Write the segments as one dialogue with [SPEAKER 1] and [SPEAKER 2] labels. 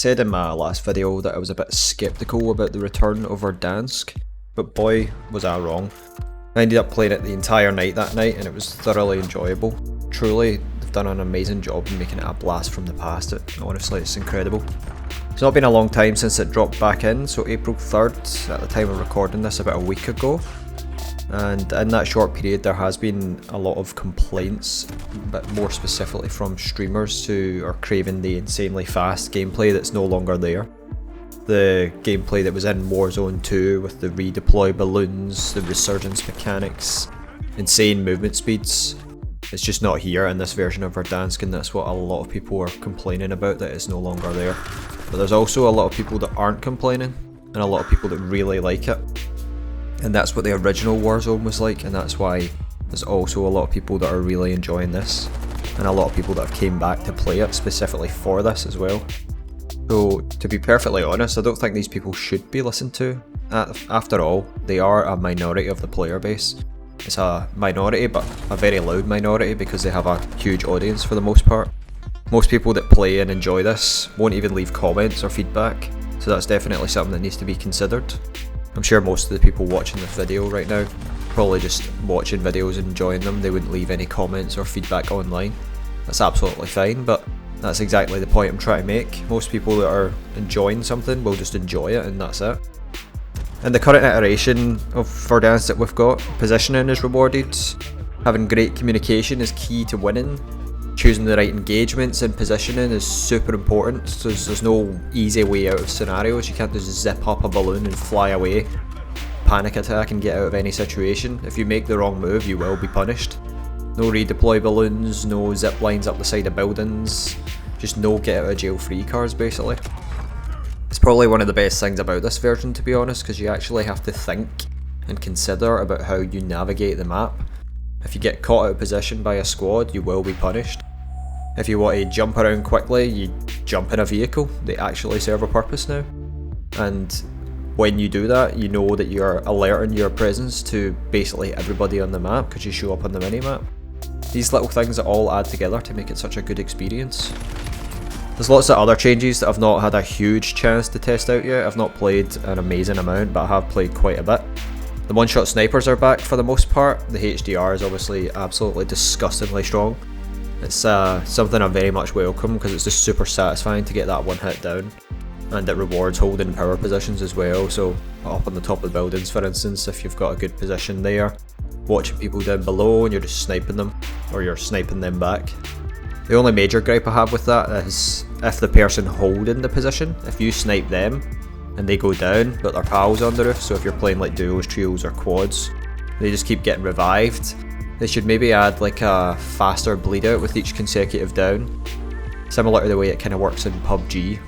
[SPEAKER 1] said in my last video that I was a bit skeptical about the return of Verdansk, but boy was I wrong. I ended up playing it the entire night that night and it was thoroughly enjoyable. Truly, they've done an amazing job in making it a blast from the past. Honestly, it's incredible. It's not been a long time since it dropped back in, so April 3rd at the time of recording this, about a week ago. And in that short period there has been a lot of complaints, but more specifically from streamers who are craving the insanely fast gameplay that's no longer there. The gameplay that was in Warzone 2 with the redeploy balloons, the resurgence mechanics, insane movement speeds, it's just not here in this version of Verdansk, and that's what a lot of people are complaining about, that it's no longer there. But there's also a lot of people that aren't complaining, and a lot of people that really like it. And that's what the original Warzone was like, and that's why there's also a lot of people that are really enjoying this, and a lot of people that have came back to play it specifically for this as well. So to be perfectly honest, I don't think these people should be listened to. After all, they are a minority of the player base. It's a minority, but a very loud minority, because they have a huge audience for the most part. Most people that play and enjoy this won't even leave comments or feedback, so that's definitely something that needs to be considered. I'm sure most of the people watching this video right now, probably just watching videos and enjoying them, they wouldn't leave any comments or feedback online. That's absolutely fine, but that's exactly the point I'm trying to make. Most people that are enjoying something will just enjoy it, and that's it. In the current iteration of Verdansk that we've got, positioning is rewarded, having great communication is key to winning, choosing the right engagements and positioning is super important, so there's no easy way out of scenarios. You can't just zip up a balloon and fly away, panic attack and get out of any situation. If you make the wrong move, you will be punished. No redeploy balloons, no zip lines up the side of buildings, just no get out of jail free cards basically. It's probably one of the best things about this version, to be honest, because you actually have to think and consider about how you navigate the map. If you get caught out of position by a squad, you will be punished. If you want to jump around quickly, you jump in a vehicle. They actually serve a purpose now. And when you do that, you know that you're alerting your presence to basically everybody on the map because you show up on the minimap. These little things that all add together to make it such a good experience. There's lots of other changes that I've not had a huge chance to test out yet. I've not played an amazing amount, but I have played quite a bit. The one-shot snipers are back for the most part. The HDR is obviously absolutely disgustingly strong. It's something I very much welcome because it's just super satisfying to get that one hit down. And it rewards holding power positions as well, so up on the top of the buildings for instance, if you've got a good position there, watching people down below and you're just sniping them, or you're sniping them back. The only major gripe I have with that is if the person holding the position, if you snipe them and they go down but their pals on the roof, so if you're playing like duos, trios or quads, they just keep getting revived. They should maybe add like a faster bleed out with each consecutive down, similar to the way it kind of works in PUBG.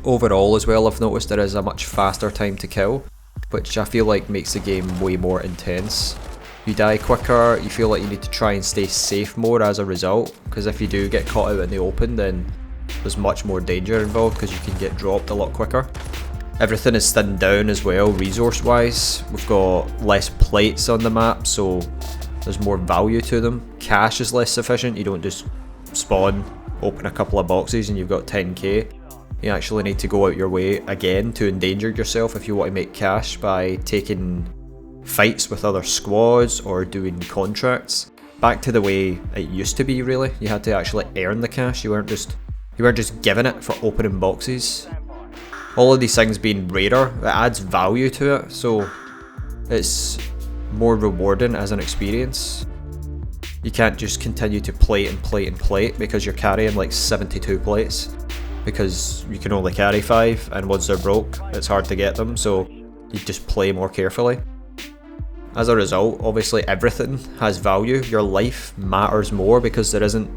[SPEAKER 1] Overall as well, I've noticed there is a much faster time to kill, which I feel like makes the game way more intense. You die quicker, you feel like you need to try and stay safe more as a result, because if you do get caught out in the open then there's much more danger involved because you can get dropped a lot quicker. Everything is thinned down as well resource wise. We've got less plates on the map, so there's more value to them. Cash is less sufficient, you don't just spawn, open a couple of boxes and you've got 10k. You actually need to go out your way again to endanger yourself if you want to make cash by taking fights with other squads or doing contracts. Back to the way it used to be really, you had to actually earn the cash, you weren't just given it for opening boxes. All of these things being rarer, it adds value to it, so it's more rewarding as an experience. You can't just continue to plate and plate and plate because you're carrying like 72 plates, because you can only carry 5 and once they're broke it's hard to get them, so you just play more carefully. As a result, obviously everything has value. Your life matters more because there isn't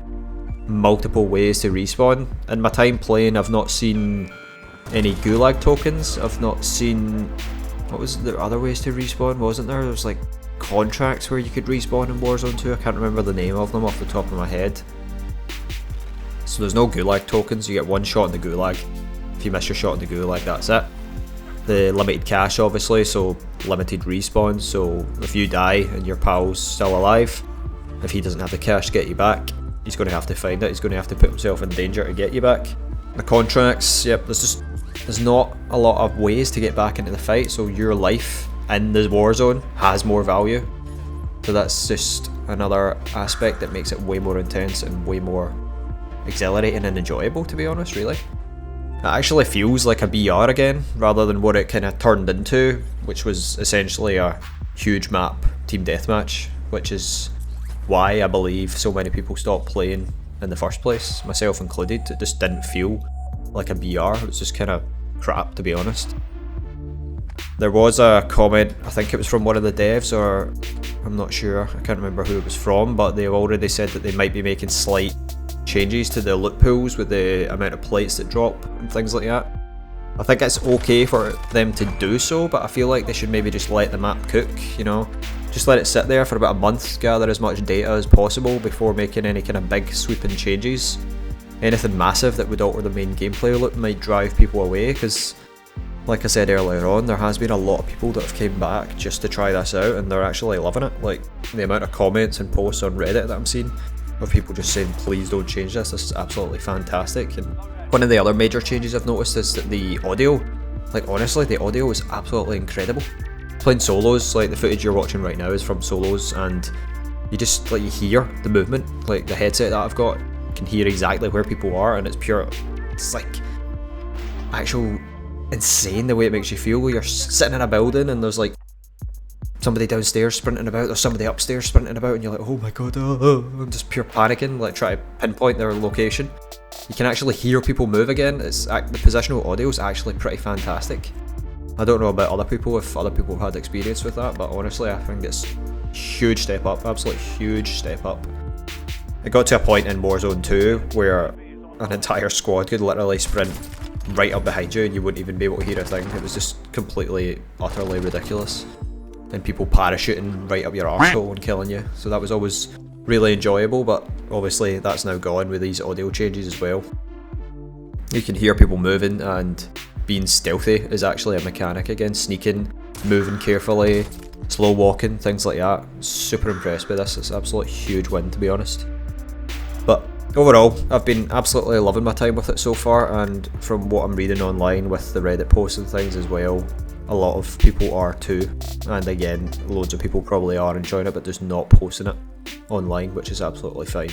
[SPEAKER 1] multiple ways to respawn. In my time playing, I've not seen any gulag tokens. I've not seen, what was there other ways to respawn, wasn't there? There was like contracts where you could respawn in Warzone 2. I can't remember the name of them off the top of my head. So there's no gulag tokens, you get one shot in the gulag. If you miss your shot in the gulag, that's it. The limited cash obviously, so limited respawns, so if you die and your pal's still alive, if he doesn't have the cash to get you back, he's going to have to find it, he's going to have to put himself in danger to get you back. The contracts, yep, there's not a lot of ways to get back into the fight, so your life in the Warzone has more value. So that's just another aspect that makes it way more intense and way more exhilarating and enjoyable, to be honest, really. It actually feels like a BR again, rather than what it kind of turned into, which was essentially a huge map team deathmatch, which is why I believe so many people stopped playing in the first place, myself included. It just didn't feel like a BR, it was just kind of crap, to be honest. There was a comment, I think it was from one of the devs, or I'm not sure, I can't remember who it was from, but they already said that they might be making slight changes to the loot pools with the amount of plates that drop and things like that. I think it's okay for them to do so, but I feel like they should maybe just let the map cook, you know? Just let it sit there for about a month, gather as much data as possible before making any kind of big sweeping changes. Anything massive that would alter the main gameplay loop might drive people away, because like I said earlier on, there has been a lot of people that have came back just to try this out and they're actually loving it. Like the amount of comments and posts on Reddit that I'm seeing of people just saying please don't change this is absolutely fantastic. And one of the other major changes I've noticed is that the audio, like honestly the audio is absolutely incredible. Playing solos, like the footage you're watching right now is from solos, and you just like you hear the movement. Like the headset that I've got can hear exactly where people are, and it's like actual insane the way it makes you feel. You're sitting in a building and there's like somebody downstairs sprinting about, there's somebody upstairs sprinting about, and you're like, oh my god, I'm just pure panicking, like try to pinpoint their location. You can actually hear people move again. The positional audio is actually pretty fantastic. I don't know about other people, if other people have had experience with that, but honestly I think it's a huge step up, absolutely huge step up. It got to a point in Warzone 2 where an entire squad could literally sprint right up behind you and you wouldn't even be able to hear a thing. It was just completely, utterly ridiculous. And people parachuting right up your arsehole and killing you. So that was always really enjoyable, but obviously that's now gone with these audio changes as well. You can hear people moving, and being stealthy is actually a mechanic again. Sneaking, moving carefully, slow walking, things like that. Super impressed by this. It's an absolute huge win, to be honest. But overall, I've been absolutely loving my time with it so far, and from what I'm reading online with the Reddit posts and things as well, a lot of people are too. And again, loads of people probably are enjoying it but just not posting it online, which is absolutely fine.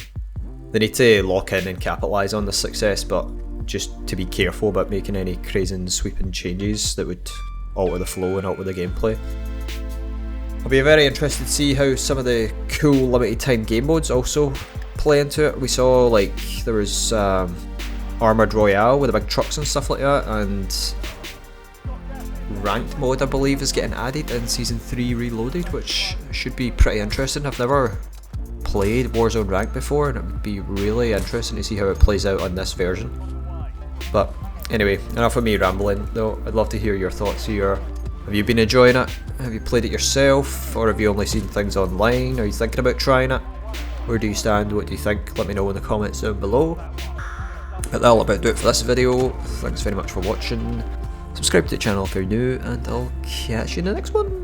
[SPEAKER 1] They need to lock in and capitalise on this success, but just to be careful about making any crazy and sweeping changes that would alter the flow and alter the gameplay. I'll be very interested to see how some of the cool limited time game modes also play into it. We saw like there was Armoured Royale with the big trucks and stuff like that, and ranked mode I believe is getting added in Season 3 Reloaded, which should be pretty interesting. I've never played Warzone Ranked before, and it would be really interesting to see how it plays out on this version. But anyway, enough of me rambling though. I'd love to hear your thoughts here. Have you been enjoying it? Have you played it yourself, or have you only seen things online? Are you thinking about trying it? Where do you stand? What do you think? Let me know in the comments down below. But that'll about do it for this video. Thanks very much for watching. Subscribe to the channel if you're new, and I'll catch you in the next one.